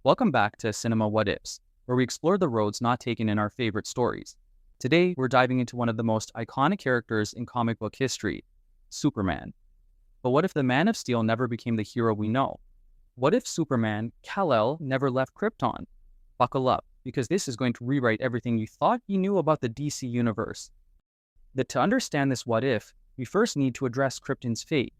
Welcome back to Cinema What-ifs, where we explore the roads not taken in our favorite stories. Today, we're diving into one of the most iconic characters in comic book history, Superman. But what if the Man of Steel never became the hero we know? What if Superman, Kal-El, never left Krypton? Buckle up, because this is going to rewrite everything you thought you knew about the DC universe. To understand this what if, we first need to address Krypton's fate.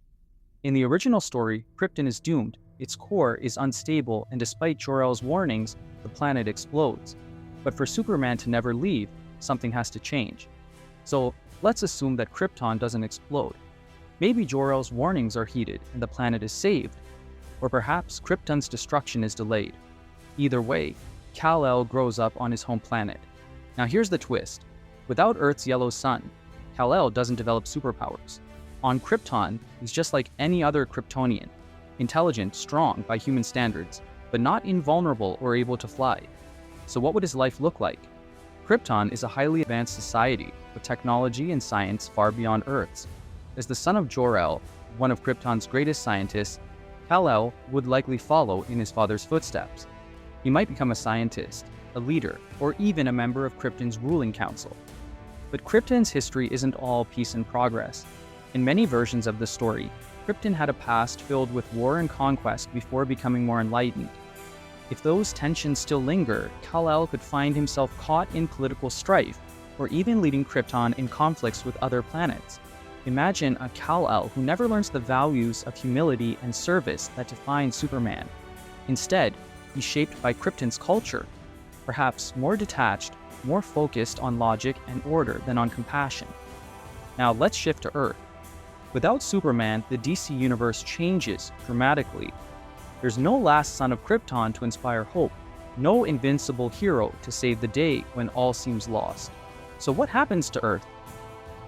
In the original story, Krypton is doomed. Its core is unstable, and despite Jor-El's warnings, the planet explodes. But for Superman to never leave, something has to change. So let's assume that Krypton doesn't explode. Maybe Jor-El's warnings are heeded and the planet is saved. Or perhaps Krypton's destruction is delayed. Either way, Kal-El grows up on his home planet. Now here's the twist. Without Earth's yellow sun, Kal-El doesn't develop superpowers. On Krypton, he's just like any other Kryptonian. Intelligent, strong by human standards, but not invulnerable or able to fly. So what would his life look like? Krypton is a highly advanced society, with technology and science far beyond Earth's. As the son of Jor-El, one of Krypton's greatest scientists, Kal-El would likely follow in his father's footsteps. He might become a scientist, a leader, or even a member of Krypton's ruling council. But Krypton's history isn't all peace and progress. In many versions of the story, Krypton had a past filled with war and conquest before becoming more enlightened. If those tensions still linger, Kal-El could find himself caught in political strife, or even leading Krypton in conflicts with other planets. Imagine a Kal-El who never learns the values of humility and service that define Superman. Instead, he's shaped by Krypton's culture, perhaps more detached, more focused on logic and order than on compassion. Now let's shift to Earth. Without Superman, the DC universe changes dramatically. There's no last son of Krypton to inspire hope, no invincible hero to save the day when all seems lost. So what happens to Earth?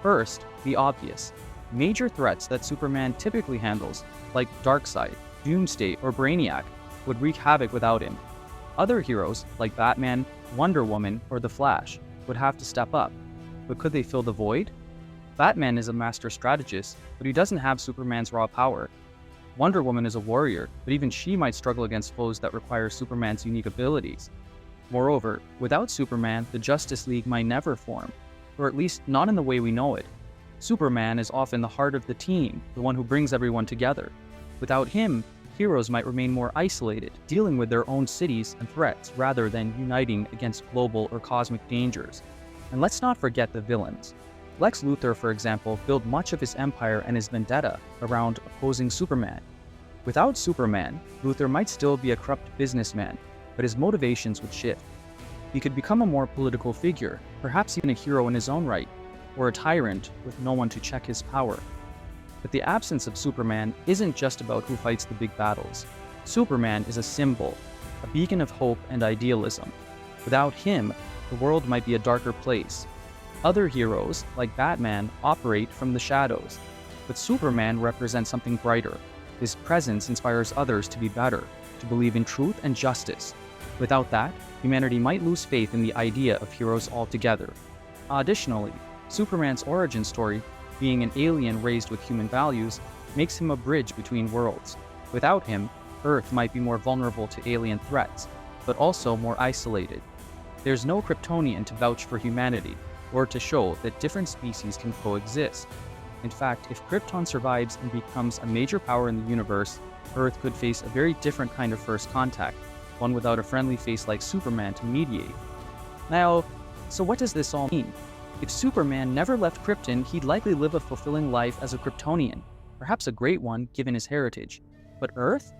First, the obvious. Major threats that Superman typically handles, like Darkseid, Doomsday, or Brainiac, would wreak havoc without him. Other heroes, like Batman, Wonder Woman, or The Flash, would have to step up. But could they fill the void? Batman is a master strategist, but he doesn't have Superman's raw power. Wonder Woman is a warrior, but even she might struggle against foes that require Superman's unique abilities. Moreover, without Superman, the Justice League might never form, or at least not in the way we know it. Superman is often the heart of the team, the one who brings everyone together. Without him, heroes might remain more isolated, dealing with their own cities and threats rather than uniting against global or cosmic dangers. And let's not forget the villains. Lex Luthor, for example, built much of his empire and his vendetta around opposing Superman. Without Superman, Luthor might still be a corrupt businessman, but his motivations would shift. He could become a more political figure, perhaps even a hero in his own right, or a tyrant with no one to check his power. But the absence of Superman isn't just about who fights the big battles. Superman is a symbol, a beacon of hope and idealism. Without him, the world might be a darker place. Other heroes, like Batman, operate from the shadows, but Superman represents something brighter. His presence inspires others to be better, to believe in truth and justice. Without that, humanity might lose faith in the idea of heroes altogether. Additionally, Superman's origin story, being an alien raised with human values, makes him a bridge between worlds. Without him, Earth might be more vulnerable to alien threats, but also more isolated. There's no Kryptonian to vouch for humanity, or to show that different species can coexist. In fact, if Krypton survives and becomes a major power in the universe, Earth could face a very different kind of first contact, one without a friendly face like Superman to mediate. Now, so what does this all mean? If Superman never left Krypton, he'd likely live a fulfilling life as a Kryptonian, perhaps a great one given his heritage. But Earth?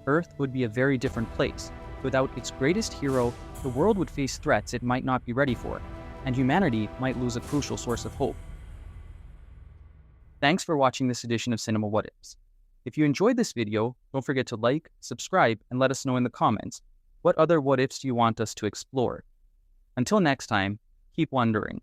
Earth would be a very different place. Without its greatest hero, the world would face threats it might not be ready for, and humanity might lose a crucial source of hope. Thanks for watching this edition of Cinema What-ifs. If you enjoyed this video, don't forget to like, subscribe, and let us know in the comments, what other what-ifs do you want us to explore? Until next time, keep wondering.